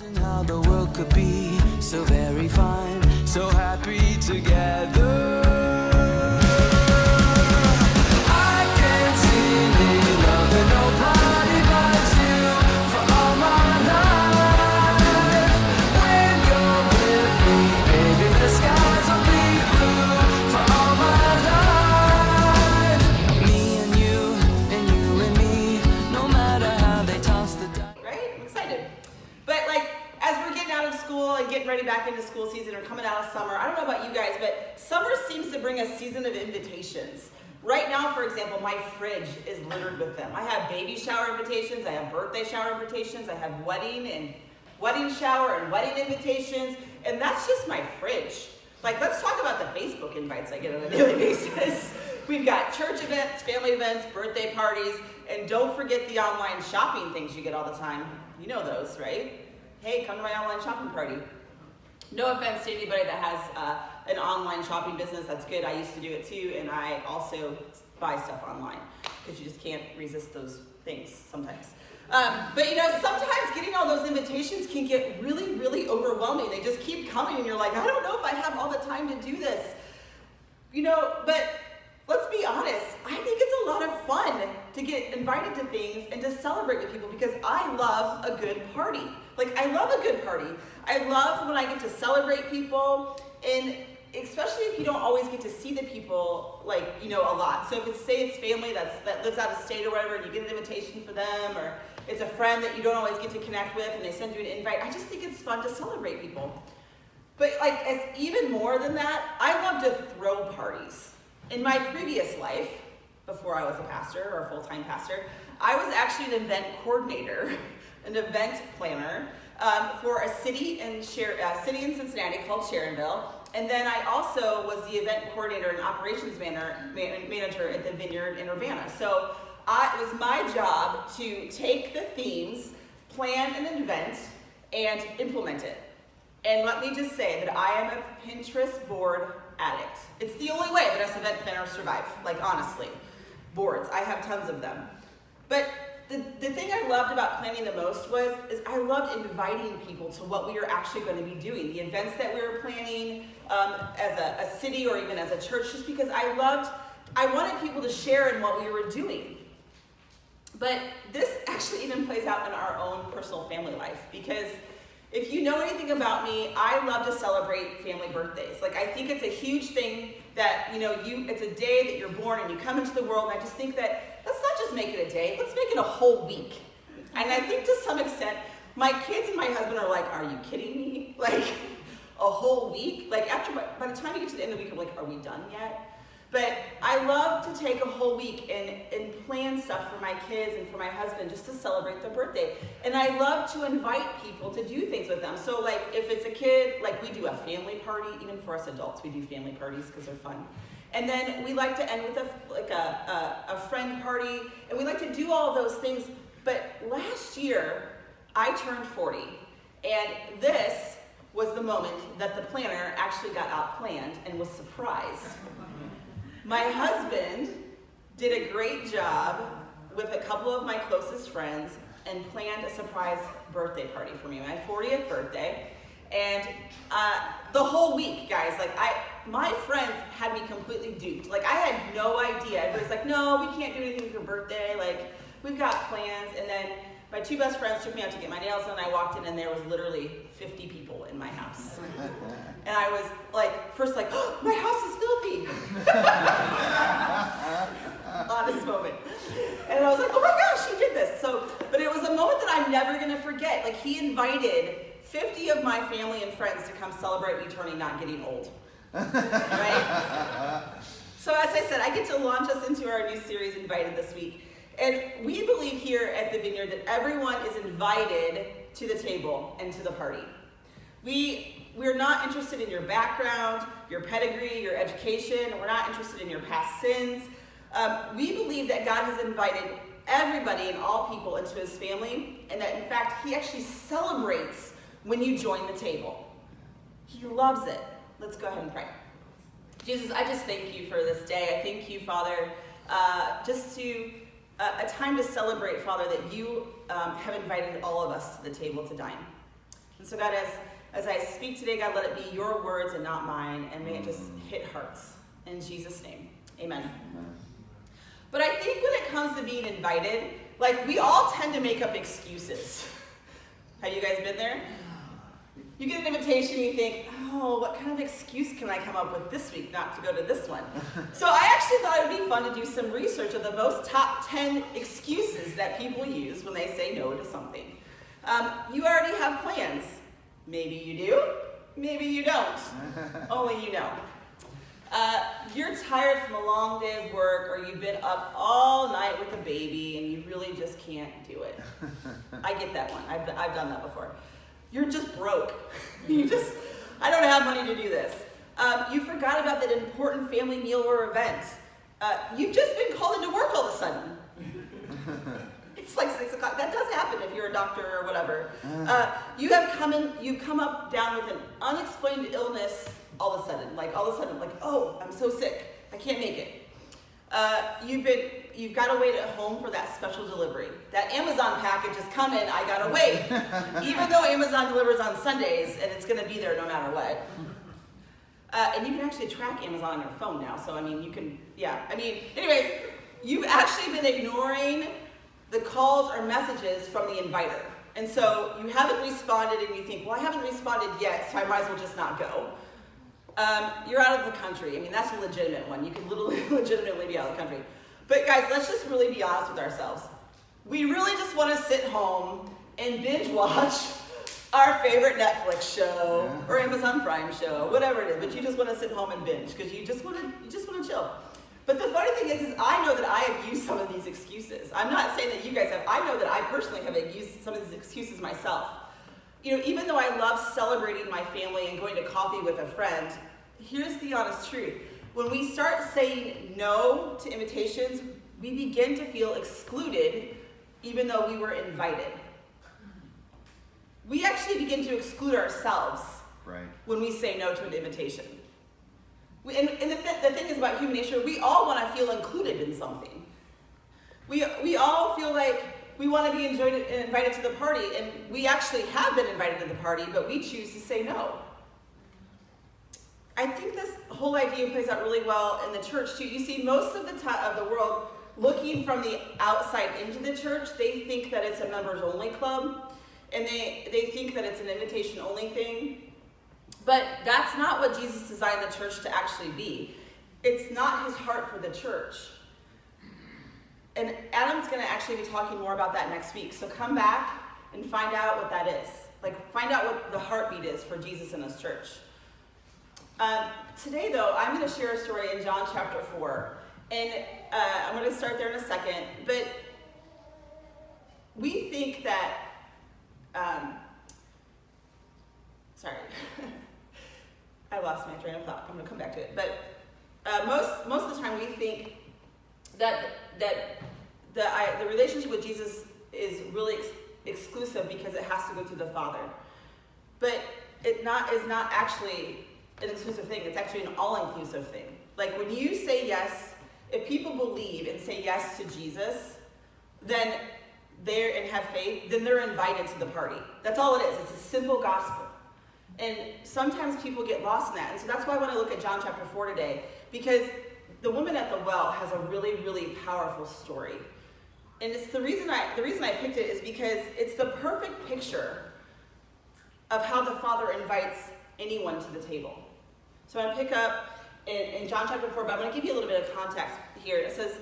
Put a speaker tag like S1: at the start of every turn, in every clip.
S1: Imagine how the world could be so very fine, so happy together. I can't see me loving nobody but you for all my life. When you're with me, baby, the skies will be blue for all my life. Me and you and me, no matter how they toss the dice.
S2: Right? I'm excited. But like, as we're getting out of school and getting ready back into school season or coming out of summer, I don't know about you guys, but summer seems to bring a season of invitations. Right now, for example, my fridge is littered with them. I have baby shower invitations, I have birthday shower invitations, I have wedding shower and wedding invitations, and that's just my fridge. Like, let's talk about the Facebook invites I get on a daily basis. We've got church events, family events, birthday parties, and don't forget the online shopping things you get all the time. You know those, right? Hey, come to my online shopping party. No offense to anybody that has an online shopping business, that's good. I used to do it too, and I also buy stuff online because you just can't resist those things sometimes. But you know, sometimes getting all those invitations can get really, really overwhelming. They just keep coming and you're like, I don't know if I have all the time to do this. You know, but let's be honest, I think it's a lot of fun to get invited to things and to celebrate with people because I love a good party. Like, I love a good party. I love when I get to celebrate people, and especially if you don't always get to see the people, like, you know, a lot. So if it's, say it's family that lives out of state or whatever, and you get an invitation for them, or it's a friend that you don't always get to connect with, and they send you an invite, I just think it's fun to celebrate people. But like, as even more than that, I love to throw parties. In my previous life, before I was a pastor or a full-time pastor, I was actually an event coordinator, an event planner for a city in Cincinnati called Sharonville. And then I also was the event coordinator and operations manager at the Vineyard in Urbana. So it was my job to take the themes, plan an event, and implement it. And let me just say that I am a Pinterest board addict. It's the only way that us event planners survive, like honestly. Boards, I have tons of them. But the thing I loved about planning the most is I loved inviting people to what we were actually going to be doing, the events that we were planning as a city or even as a church, just because I wanted people to share in what we were doing. But this actually even plays out in our own personal family life, because if you know anything about me, I love to celebrate family birthdays. Like, I think it's a huge thing that, you know, it's a day that you're born and you come into the world, and I just think that let's not just make it a day, let's make it a whole week. And I think to some extent, my kids and my husband are like, are you kidding me? Like, a whole week? Like, by the time you get to the end of the week, I'm like, are we done yet? But I love to take a whole week and plan stuff for my kids and for my husband just to celebrate their birthday. And I love to invite people to do things with them. So like, if it's a kid, like, we do a family party. Even for us adults, we do family parties because they're fun. And then we like to end with a friend party, and we like to do all of those things. But last year, I turned 40, and this was the moment that the planner actually got outplanned and was surprised. My husband did a great job with a couple of my closest friends and planned a surprise birthday party for me, my 40th birthday. And the whole week, guys, like, my friends had me completely duped. Like, I had no idea. Everybody's like, no, we can't do anything with your birthday. Like, we've got plans. And then my two best friends took me out to get my nails done, and I walked in, and there was literally 50 people in my house. And I was like, first like, oh, my house is filthy. Honest moment. And I was like, oh my gosh, he did this. But it was a moment that I'm never gonna forget. Like, he invited 50 of my family and friends to come celebrate me turning not getting old. Right? So as I said, I get to launch us into our new series, Invited, this week. And we believe here at the Vineyard that everyone is invited to the table and to the party. We're not interested in your background, your pedigree, your education. We're not interested in your past sins. We believe that God has invited everybody and all people into his family, and that in fact, he actually celebrates when you join the table. He loves it. Let's go ahead and pray. Jesus, I just thank you for this day. I thank you, Father, just to a time to celebrate, Father, that you have invited all of us to the table to dine. And so God, as I speak today, God, let it be your words and not mine, and may it just hit hearts. In Jesus' name, amen. But I think when it comes to being invited, like, we all tend to make up excuses. Have you guys been there? You get an invitation, you think, oh, what kind of excuse can I come up with this week not to go to this one? So I actually thought it would be fun to do some research of the most top 10 excuses that people use when they say no to something. You already have plans. Maybe you do, maybe you don't. Only you know. You're tired from a long day of work, or you've been up all night with a baby and you really just can't do it. I get that one. I've done that before. You're just broke. I don't have money to do this. You forgot about that important family meal or event. You've just been called into work all of a sudden. It's like 6 o'clock. That does happen if you're a doctor or whatever. You've come up down with an unexplained illness all of a sudden. Like, oh, I'm so sick. I can't make it. You've got to wait at home for that special delivery. That Amazon package is coming, I gotta wait. Even though Amazon delivers on Sundays and it's gonna be there no matter what. And you can actually track Amazon on your phone now, so anyways, you've actually been ignoring the calls or messages from the inviter. And so you haven't responded and you think, well, I haven't responded yet, so I might as well just not go. You're out of the country. I mean, that's a legitimate one. You can legitimately be out of the country. But guys, let's just really be honest with ourselves. We really just want to sit home and binge watch our favorite Netflix show or Amazon Prime show, whatever it is. But you just want to sit home and binge because you just want to chill. But the funny thing is I know that I have used some of these excuses. I'm not saying that you guys have. I know that I personally have used some of these excuses myself. You know, even though I love celebrating my family and going to coffee with a friend, here's the honest truth. When we start saying no to invitations, we begin to feel excluded even though we were invited. We actually begin to exclude ourselves when we say no to an invitation. And the thing is about human nature, we all want to feel included in something. We all feel like we want to be invited to the party, and we actually have been invited to the party, but we choose to say no. I think this whole idea plays out really well in the church too. You see, most of the world, looking from the outside into the church, they think that it's a members-only club, and they think that it's an invitation-only thing. But that's not what Jesus designed the church to actually be. It's not his heart for the church. And Adam's going to actually be talking more about that next week. So come back and find out what that is. Like, find out what the heartbeat is for Jesus and his church. Today, though, I'm going to share a story in John chapter 4. And I'm going to start there in a second. But we think that... sorry. I lost my train of thought. I'm going to come back to it. But most of the time we think that the relationship with Jesus is really exclusive because it has to go through the Father. But it is not actually an exclusive thing. It's actually an all-inclusive thing. Like, when you say yes, if people believe and say yes to Jesus, then and have faith, then they're invited to the party. That's all it is. It's a simple gospel. And sometimes people get lost in that. And so that's why I want to look at John chapter 4 today, because the woman at the well has a really, really powerful story. And it's the reason I picked it is because it's the perfect picture of how the Father invites anyone to the table. So I'm going to pick up in John chapter 4, but I'm going to give you a little bit of context here. It says,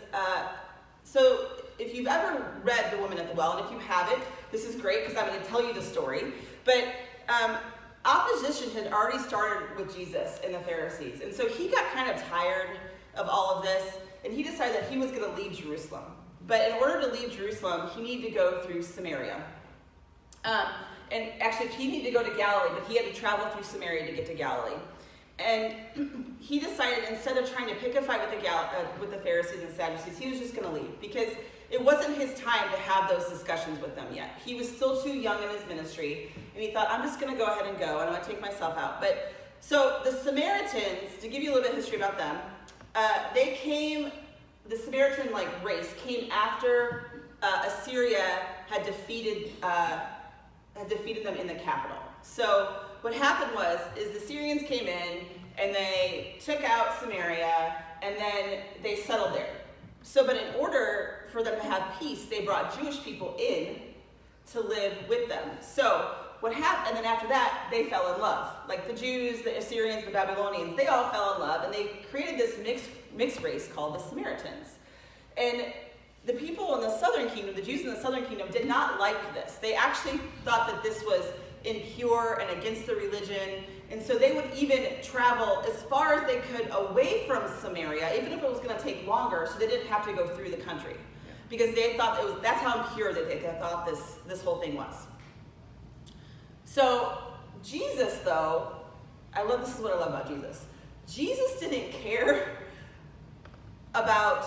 S2: so if you've ever read The Woman at the Well, and if you haven't, this is great because I'm going to tell you the story. But opposition had already started with Jesus and the Pharisees. And so he got kind of tired of all of this, and he decided that he was going to leave Jerusalem. But in order to leave Jerusalem, he needed to go through Samaria. And actually, he needed to go to Galilee, but he had to travel through Samaria to get to Galilee. And he decided, instead of trying to pick a fight with the Pharisees and Sadducees, he was just going to leave, because it wasn't his time to have those discussions with them yet. He was still too young in his ministry, and he thought, I'm just going to go ahead and go, and I'm going to take myself out. But so the Samaritans, to give you a little bit of history about them, the Samaritan race came after Assyria had defeated them in the capital. So what happened is the Syrians came in and they took out Samaria and then they settled there. So, but in order for them to have peace, they brought Jewish people in to live with them. So what happened, and then after that, they fell in love. Like the Jews, the Assyrians, the Babylonians, they all fell in love, and they created this mixed race called the Samaritans. And the people in the southern kingdom, the Jews in the southern kingdom, did not like this. They actually thought that this was impure and against the religion, and so they would even travel as far as they could away from Samaria, even if it was going to take longer, so they didn't have to go through the country, because they thought that's how impure that they thought this whole thing was. So Jesus, though, this is what I love about Jesus. Jesus didn't care about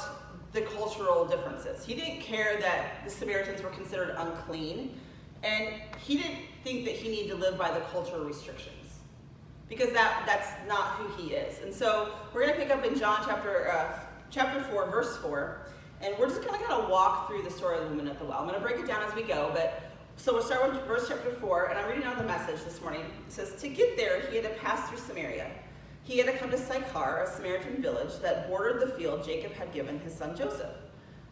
S2: the cultural differences. He didn't care that the Samaritans were considered unclean, and he didn't think that he needed to live by the cultural restrictions, because that's not who he is. And so we're going to pick up in John chapter 4, verse 4, and we're just going to kind of walk through the story of the woman at the well. I'm going to break it down as we go, so we'll start with verse chapter 4, and I'm reading out the message this morning. It says, to get there, he had to pass through Samaria. He had to come to Sychar, a Samaritan village that bordered the field Jacob had given his son Joseph.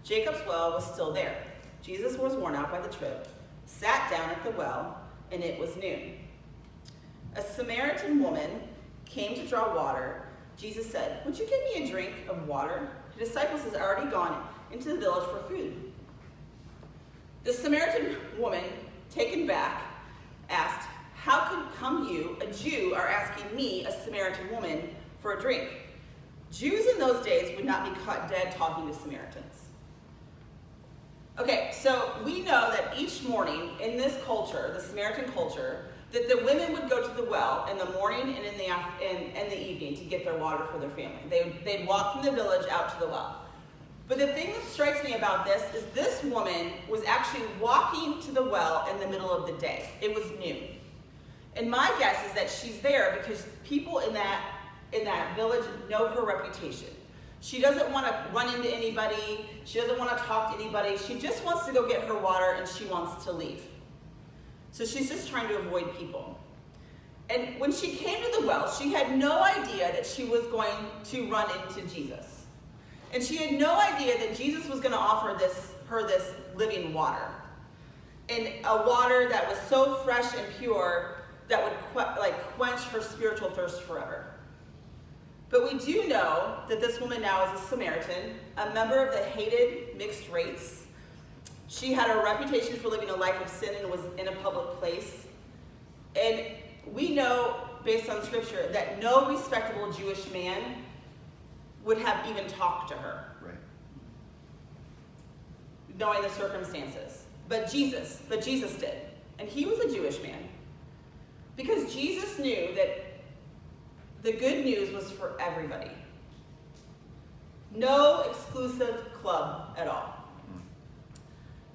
S2: Jacob's well was still there. Jesus was worn out by the trip, sat down at the well, and it was noon. A Samaritan woman came to draw water. Jesus said, would you give me a drink of water? The disciples had already gone into the village for food. The Samaritan woman, taken back, asked, how come you, a Jew, are asking me, a Samaritan woman, for a drink? Jews in those days would not be caught dead talking to Samaritans. Okay, so we know that each morning in this culture, the Samaritan culture, that the women would go to the well in the morning and in the evening to get their water for their family. They'd walk from the village out to the well. But the thing that strikes me about this is this woman was actually walking to the well in the middle of the day. It was noon. And my guess is that she's there because people in that village know her reputation. She doesn't want to run into anybody. She doesn't want to talk to anybody. She just wants to go get her water, and she wants to leave. So she's just trying to avoid people. And when she came to the well, she had no idea that she was going to run into Jesus. And she had no idea that Jesus was going to offer her this living water. And a water that was so fresh and pure that would quench her spiritual thirst forever. But we do know that this woman now is a Samaritan, a member of the hated mixed race. She had a reputation for living a life of sin and was in a public place. And we know, based on scripture, that no respectable Jewish man would have even talked to her.
S3: Right.
S2: Knowing the circumstances. But Jesus did. And he was a Jewish man. Because Jesus knew that the good news was for everybody. No exclusive club at all.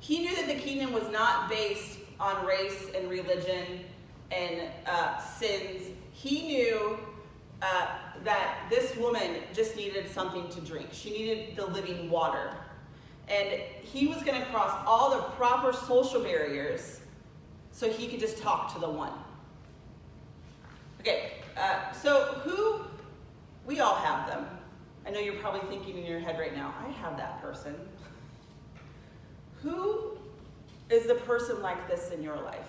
S2: He knew that the kingdom was not based on race and religion and sins. He knew that this woman just needed something to drink. She needed the living water. And he was going to cross all the proper social barriers so he could just talk to the one. Okay, so we all have them. I know you're probably thinking in your head right now, I have that person. Who is the person like this in your life?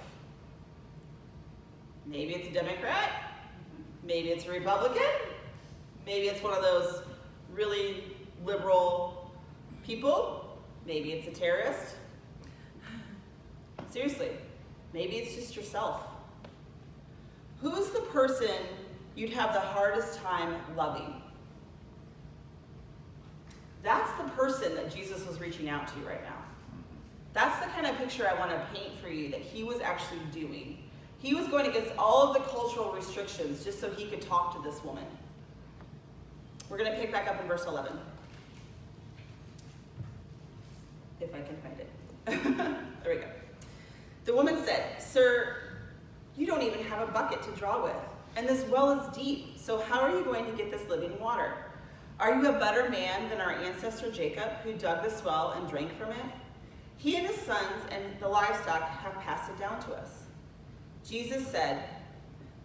S2: Maybe it's a Democrat. Maybe it's a Republican. Maybe it's one of those really liberal people. Maybe it's a terrorist. Seriously, maybe it's just yourself. Who's the person you'd have the hardest time loving? That's the person that Jesus was reaching out to right now. That's the kind of picture I want to paint for you that he was actually doing. He was going against all of the cultural restrictions just so he could talk to this woman. We're going to pick back up in verse 11. If I can find it. There we go. The woman said, "Sir, you don't even have a bucket to draw with, and this well is deep, so how are you going to get this living water? Are you a better man than our ancestor Jacob, who dug this well and drank from it? He and his sons and the livestock have passed it down to us." Jesus said,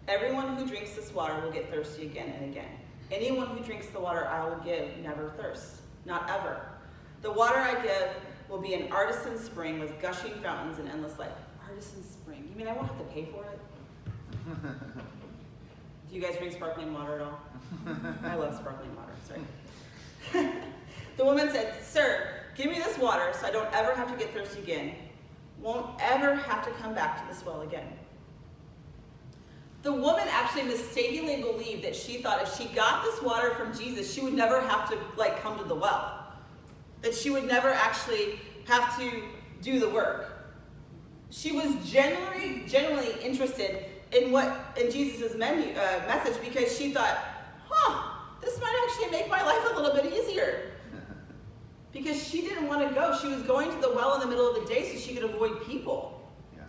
S2: "Everyone who drinks this water will get thirsty again and again. Anyone who drinks the water I will give never thirsts, not ever. The water I give will be an artesian spring with gushing fountains and endless life." Artisan spring. You mean I won't have to pay for it? Do you guys drink sparkling water at all? I love sparkling water, sorry. The woman said, "Sir, give me this water so I don't ever have to get thirsty again. Won't ever have to come back to this well again." The woman actually mistakenly believed that she thought if she got this water from Jesus, she would never have to come to the well. That she would never actually have to do the work. She was genuinely interested in Jesus' message because she thought, this might actually make my life a little bit easier. Because she didn't want to go. She was going to the well in the middle of the day so she could avoid people.
S3: Yeah.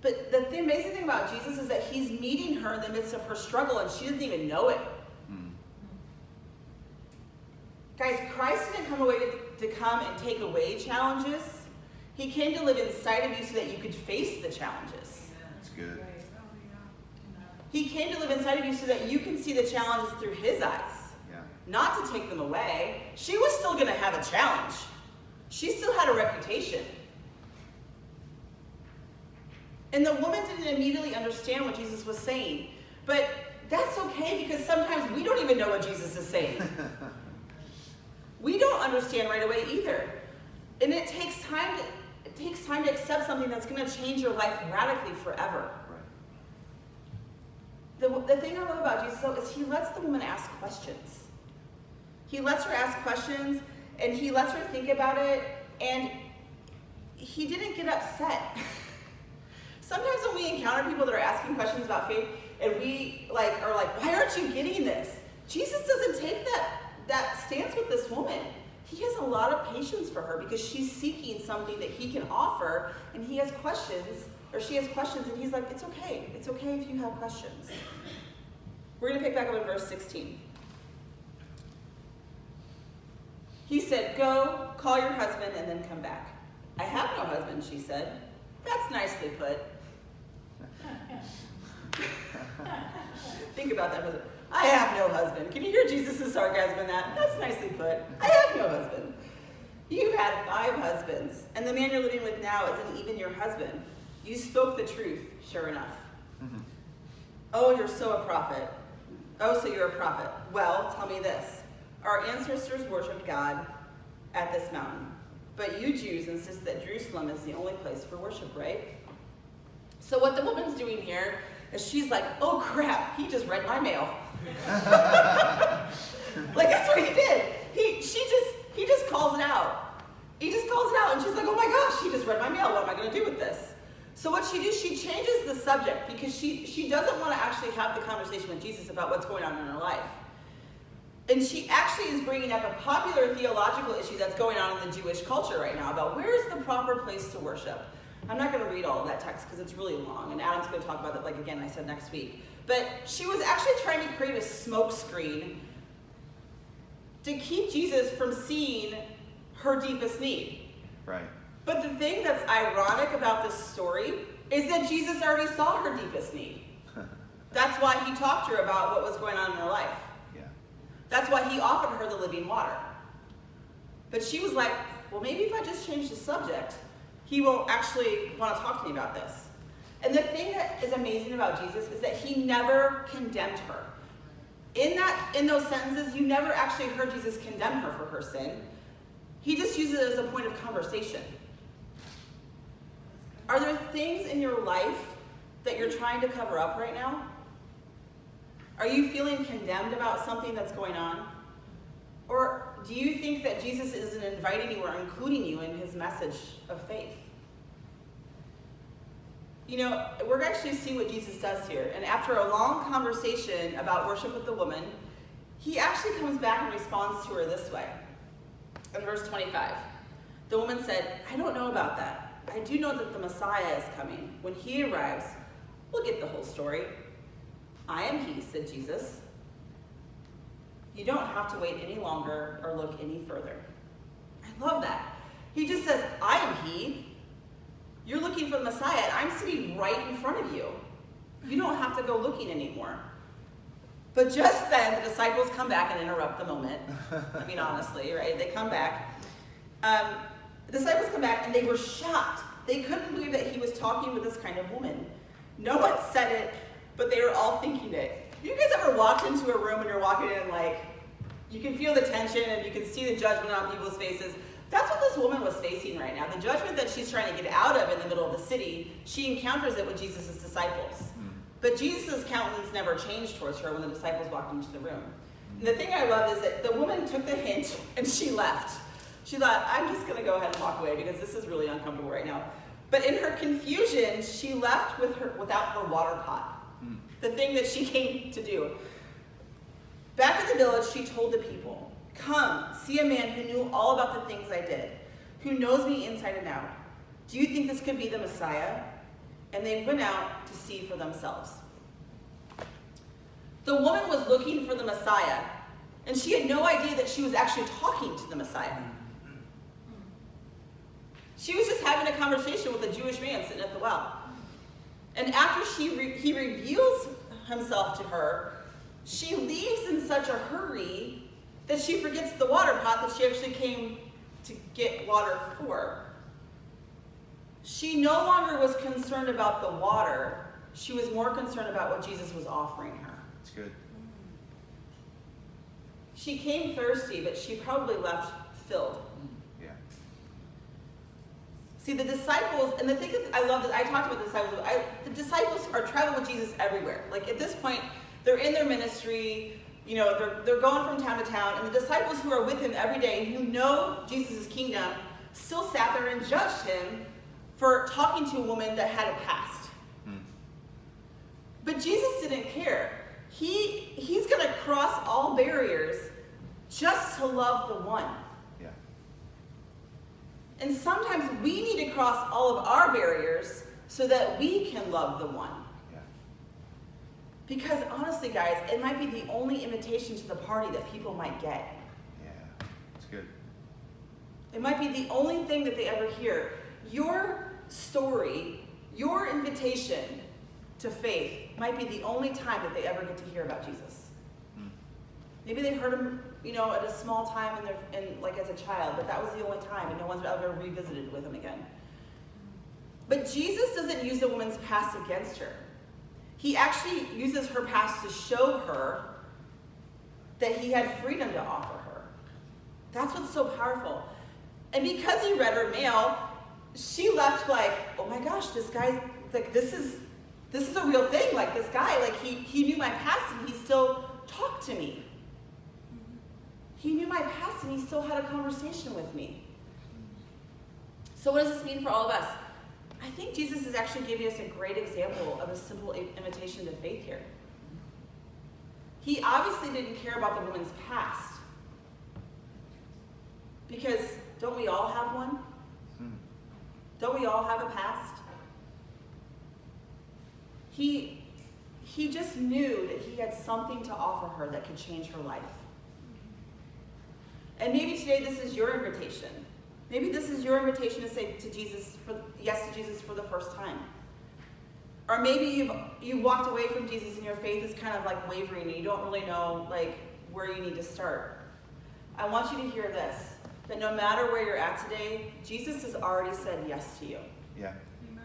S2: But the amazing thing about Jesus is that he's meeting her in the midst of her struggle and she doesn't even know it. Guys, Christ didn't come away to come and take away challenges. He came to live inside of you so that you could face the challenges.
S3: That's good.
S2: He came to live inside of you so that you can see the challenges through his eyes.
S3: Yeah.
S2: Not to take them away. She was still going to have a challenge. She still had a reputation. And the woman didn't immediately understand what Jesus was saying. But that's okay because sometimes we don't even know what Jesus is saying. We don't understand right away either. And it takes time to accept something that's going to change your life radically forever.
S3: Right.
S2: The thing I love about Jesus, though, is he lets the woman ask questions. He lets her ask questions, and he lets her think about it, and he didn't get upset. Sometimes when we encounter people that are asking questions about faith, and we are like, why aren't you getting this? Jesus doesn't take that stance with this woman. He has a lot of patience for her because she's seeking something that he can offer, and he has questions, or she has questions, and he's like, it's okay. It's okay if you have questions. We're going to pick back up in verse 16. He said, "Go, call your husband, and then come back." "I have no husband," she said. "That's nicely put." Think about that. I have no husband. Can you hear Jesus' sarcasm in that? That's nicely put. I have no husband. You've had 5 husbands, and the man you're living with now isn't even your husband. You spoke the truth, sure enough.
S3: Mm-hmm.
S2: Oh, you're so a prophet. Oh, so you're a prophet. Well, tell me this. Our ancestors worshipped God at this mountain, but you Jews insist that Jerusalem is the only place for worship, right? So what the woman's doing here is she's like, oh crap, he just read my mail. That's what he did. He just calls it out. He just calls it out, and she's like, oh my gosh, he just read my mail. What am I going to do with this? So what she does, she changes the subject because she doesn't want to actually have the conversation with Jesus about what's going on in her life. And she actually is bringing up a popular theological issue that's going on in the Jewish culture right now about where is the proper place to worship. I'm not going to read all of that text because it's really long, and Adam's going to talk about it, again, I said next week. But she was actually trying to create a smoke screen to keep Jesus from seeing her deepest need.
S3: Right.
S2: But the thing that's ironic about this story is that Jesus already saw her deepest need. That's why he talked to her about what was going on in her life.
S3: Yeah.
S2: That's why he offered her the living water. But she was like, well, maybe if I just change the subject, he will actually want to talk to me about this. And the thing that is amazing about Jesus is that he never condemned her. In those sentences, you never actually heard Jesus condemn her for her sin. He just used it as a point of conversation. Are there things in your life that you're trying to cover up right now? Are you feeling condemned about something that's going on? Or do you think that Jesus isn't inviting you or including you in his message of faith? We're going to actually see what Jesus does here. And after a long conversation about worship with the woman, he actually comes back and responds to her this way. In verse 25, the woman said, I don't know about that. I do know that the Messiah is coming. When he arrives, we'll get the whole story. I am he, said Jesus. You don't have to wait any longer or look any further. I love that. He just says, I am he. You're looking for the Messiah, and I'm sitting right in front of you. You don't have to go looking anymore. But just then, the disciples come back and interrupt the moment. I mean, honestly, right? They come back. The disciples come back, and they were shocked. They couldn't believe that he was talking with this kind of woman. No one said it, but they were all thinking it. You guys ever walked into a room and you're walking in, like, you can feel the tension and you can see the judgment on people's faces? That's what this woman was facing right now. The judgment that she's trying to get out of in the middle of the city, she encounters it with Jesus' disciples. But Jesus' countenance never changed towards her when the disciples walked into the room. And the thing I love is that the woman took the hint and she left. She thought, I'm just going to go ahead and walk away because this is really uncomfortable right now. But in her confusion, she left without her water pot, the thing that she came to do. Back in the village, she told the people, come, see a man who knew all about the things I did, who knows me inside and out. Do you think this could be the Messiah? And they went out to see for themselves. The woman was looking for the Messiah, and she had no idea that she was actually talking to the Messiah. She was just having a conversation with a Jewish man sitting at the well. And after he reveals himself to her, she leaves in such a hurry that she forgets the water pot that she actually came to get water for. She no longer was concerned about the water. She was more concerned about what Jesus was offering her.
S3: That's good.
S2: She came thirsty, but she probably left filled.
S3: Yeah.
S2: See, the disciples, and the thing that I love that I talked about the disciples, the disciples are traveling with Jesus everywhere. Like at this point, they're in their ministry, you know, they're going from town to town, and the disciples who are with him every day, who know Jesus' kingdom, still sat there and judged him for talking to a woman that had a past. But Jesus didn't care. He's going to cross all barriers just to love the one.
S3: Yeah.
S2: And sometimes we need to cross all of our barriers so that we can love the one.
S3: Yeah.
S2: Because honestly, guys, it might be the only invitation to the party that people might get.
S3: Yeah. It's good.
S2: It might be the only thing that they ever hear. Your story, your invitation to faith might be the only time that they ever get to hear about Jesus. Maybe they heard him, you know, at a small time like as a child, but that was the only time, and no one's ever revisited with him again. But Jesus doesn't use the woman's past against her. He actually uses her past to show her that he had freedom to offer her. That's what's so powerful. And because he read her mail, she left like, oh my gosh, this guy, like this is a real thing. Like this guy, like he knew my past and he still talked to me. He knew my past and he still had a conversation with me. So what does this mean for all of us? I think Jesus is actually giving us a great example of a simple invitation to faith here. He obviously didn't care about the woman's past. Because don't we all have one? Don't we all have a past? He just knew that he had something to offer her that could change her life. And maybe today this is your invitation. Maybe this is your invitation to say yes to Jesus for the first time. Or maybe you've walked away from Jesus and your faith is kind of like wavering and you don't really know like where you need to start. I want you to hear this, that no matter where you're at today, Jesus has already said yes to you.
S3: Yeah.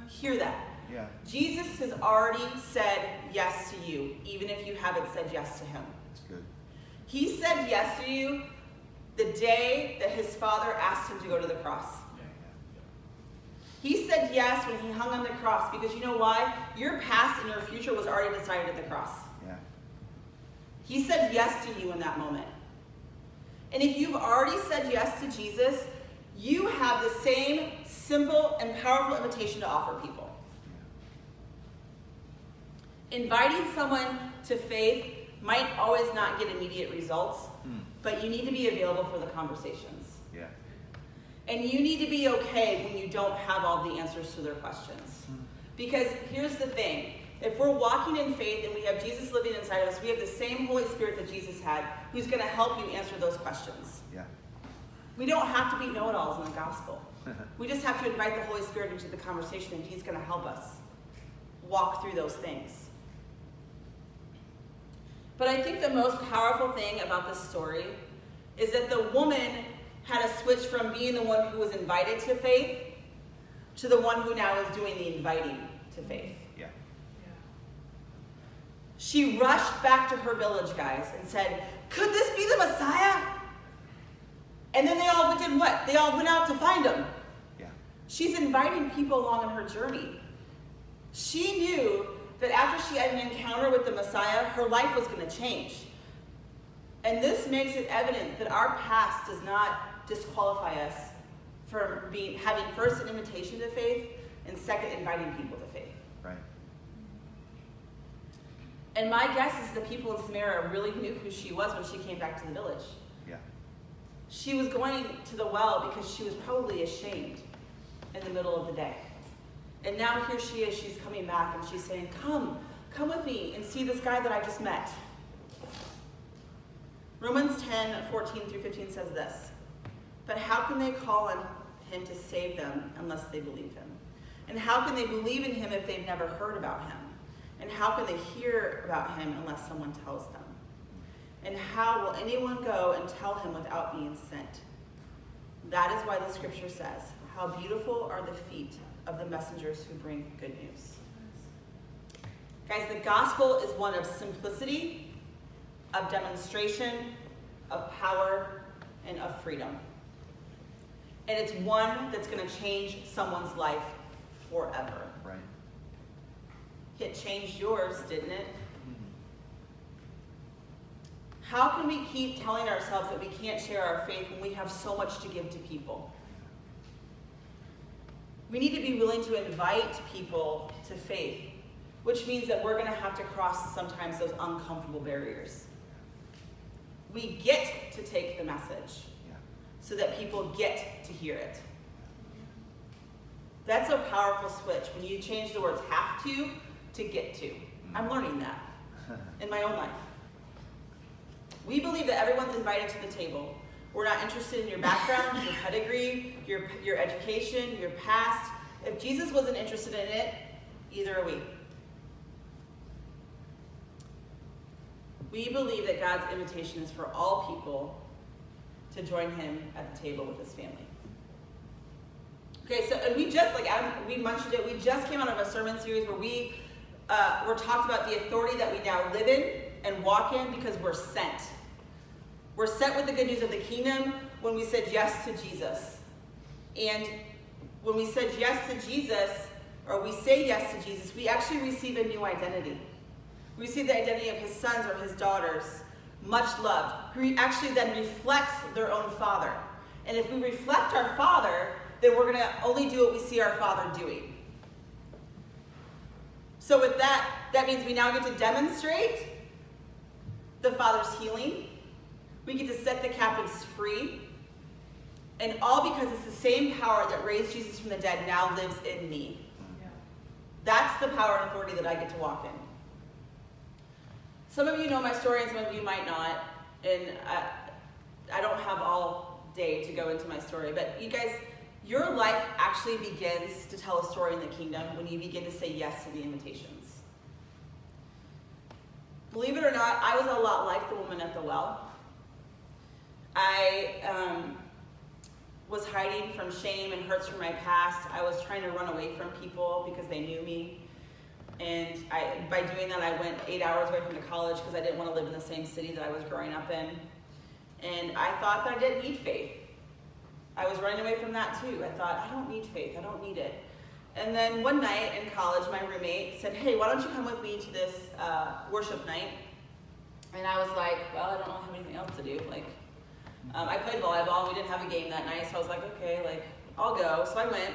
S2: Hear that.
S3: Yeah.
S2: Jesus has already said yes to you, even if you haven't said yes to him.
S3: That's good.
S2: He said yes to you the day that his Father asked him to go to the cross. He said yes when he hung on the cross because you know why? Your past and your future was already decided at the cross.
S3: Yeah.
S2: He said yes to you in that moment. And if you've already said yes to Jesus, you have the same simple and powerful invitation to offer people. Inviting someone to faith might always not get immediate results, but you need to be available for the conversations.
S3: Yeah.
S2: And you need to be okay when you don't have all the answers to their questions. Because here's the thing. If we're walking in faith and we have Jesus living inside of us, we have the same Holy Spirit that Jesus had, who's going to help you answer those questions.
S3: Yeah.
S2: We don't have to be know-it-alls in the gospel. We just have to invite the Holy Spirit into the conversation, and he's going to help us walk through those things. But I think the most powerful thing about this story is that the woman had to switch from being the one who was invited to faith to the one who now is doing the inviting to faith.
S3: Yeah.
S2: She rushed back to her village, guys, and said, "Could this be the Messiah?" And then they all did what? They all went out to find him.
S3: Yeah.
S2: She's inviting people along on her journey. She knew that after she had an encounter with the Messiah, her life was going to change. And this makes it evident that our past does not disqualify us from having first an invitation to faith and second inviting people to faith.
S3: Right.
S2: And my guess is the people in Samaria really knew who she was when she came back to the village.
S3: Yeah.
S2: She was going to the well because she was probably ashamed in the middle of the day. And now here she is, she's coming back and she's saying, come with me and see this guy that I just met. Romans 10:14-15 says this, "But how can they call on him to save them unless they believe him? And how can they believe in him if they've never heard about him? And how can they hear about him unless someone tells them? And how will anyone go and tell him without being sent? That is why the scripture says, how beautiful are the feet of the messengers who bring good news." Guys, the gospel is one of simplicity, of demonstration, of power, and of freedom. And it's one that's going to change someone's life forever.
S3: Right.
S2: It changed yours, didn't it? How can we keep telling ourselves that we can't share our faith when we have so much to give to people? We need to be willing to invite people to faith, which means that we're going to have to cross sometimes those uncomfortable barriers. We get to take the message so that people get to hear it. That's a powerful switch when you change the words have to get to. I'm learning that in my own life. We believe that everyone's invited to the table. We're not interested in your background, your pedigree, your education, your past. If Jesus wasn't interested in it, either are we. We believe that God's invitation is for all people to join him at the table with his family. Okay, so and we just, like Adam, we mentioned it, we just came out of a sermon series where we were talked about the authority that we now live in and walk in because we're sent. We're sent with the good news of the kingdom when we said yes to Jesus. And when we said yes to Jesus, or we say yes to Jesus, we actually receive a new identity. We receive the identity of his sons or his daughters, much loved, who actually then reflects their own father. And if we reflect our father, then we're going to only do what we see our father doing. So with that, that means we now get to demonstrate the Father's healing. We get to set the captives free. And all because it's the same power that raised Jesus from the dead now lives in me. Yeah. That's the power and authority that I get to walk in. Some of you know my story and some of you might not. And I don't have all day to go into my story. But you guys, your life actually begins to tell a story in the kingdom when you begin to say yes to the invitations. Believe it or not, I was a lot like the woman at the well. I was hiding from shame and hurts from my past. I was trying to run away from people because they knew me. And by doing that, I went 8 hours away from the college because I didn't want to live in the same city that I was growing up in. And I thought that I didn't need faith. I was running away from that too. I thought, I don't need faith, I don't need it. And then one night in college, my roommate said, hey, why don't you come with me to this worship night? And I was like, well, I don't have anything else to do. I played volleyball, and we didn't have a game that night, so I was like, okay, I'll go. So I went,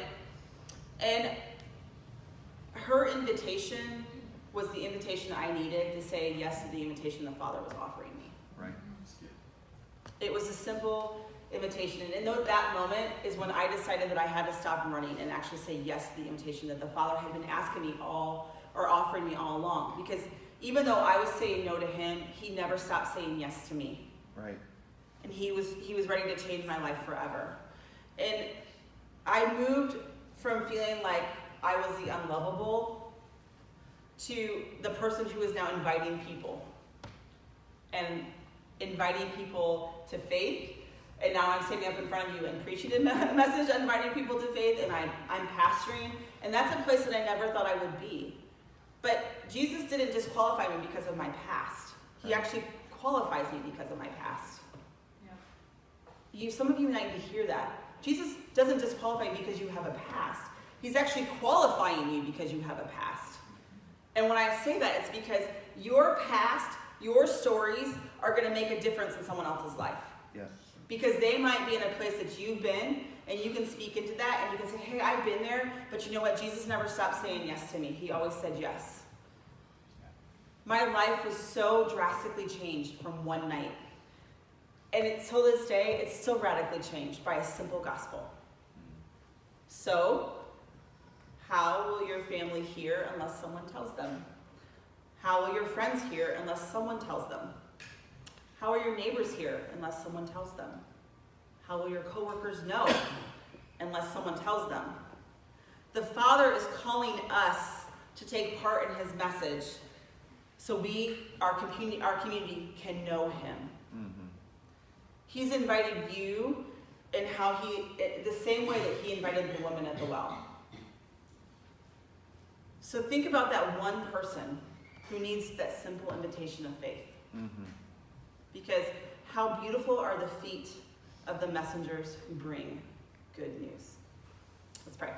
S2: and her invitation was the invitation I needed to say yes to the invitation the Father was offering me.
S3: Right.
S2: It was a simple invitation, and in that moment is when I decided that I had to stop running and actually say yes to the invitation that the Father had been asking me offering me all along. Because even though I was saying no to him, he never stopped saying yes to me.
S3: Right.
S2: And he was ready to change my life forever. And I moved from feeling like I was the unlovable to the person who is now inviting people. And inviting people to faith. And now I'm standing up in front of you and preaching a message, inviting people to faith, and I'm pastoring. And that's a place that I never thought I would be. But Jesus didn't disqualify me because of my past. He actually qualifies me because of my past. Yeah. Some of you might need to hear that. Jesus doesn't disqualify you because you have a past. He's actually qualifying you because you have a past. And when I say that, it's because your past, your stories are going to make a difference in someone else's life.
S3: Yes.
S2: Because they might be in a place that you've been, and you can speak into that, and you can say, hey, I've been there, but you know what? Jesus never stopped saying yes to me. He always said yes. My life was so drastically changed from one night. And till this day, it's still radically changed by a simple gospel. So, how will your family hear unless someone tells them? How will your friends hear unless someone tells them? How will your neighbors hear unless someone tells them? How will your coworkers know unless someone tells them? The Father is calling us to take part in his message so our community can know him. Mm-hmm. He's invited you in the same way that he invited the woman at the well. So think about that one person who needs that simple invitation of faith. Mm-hmm. Because how beautiful are the feet of the messengers who bring good news. Let's pray.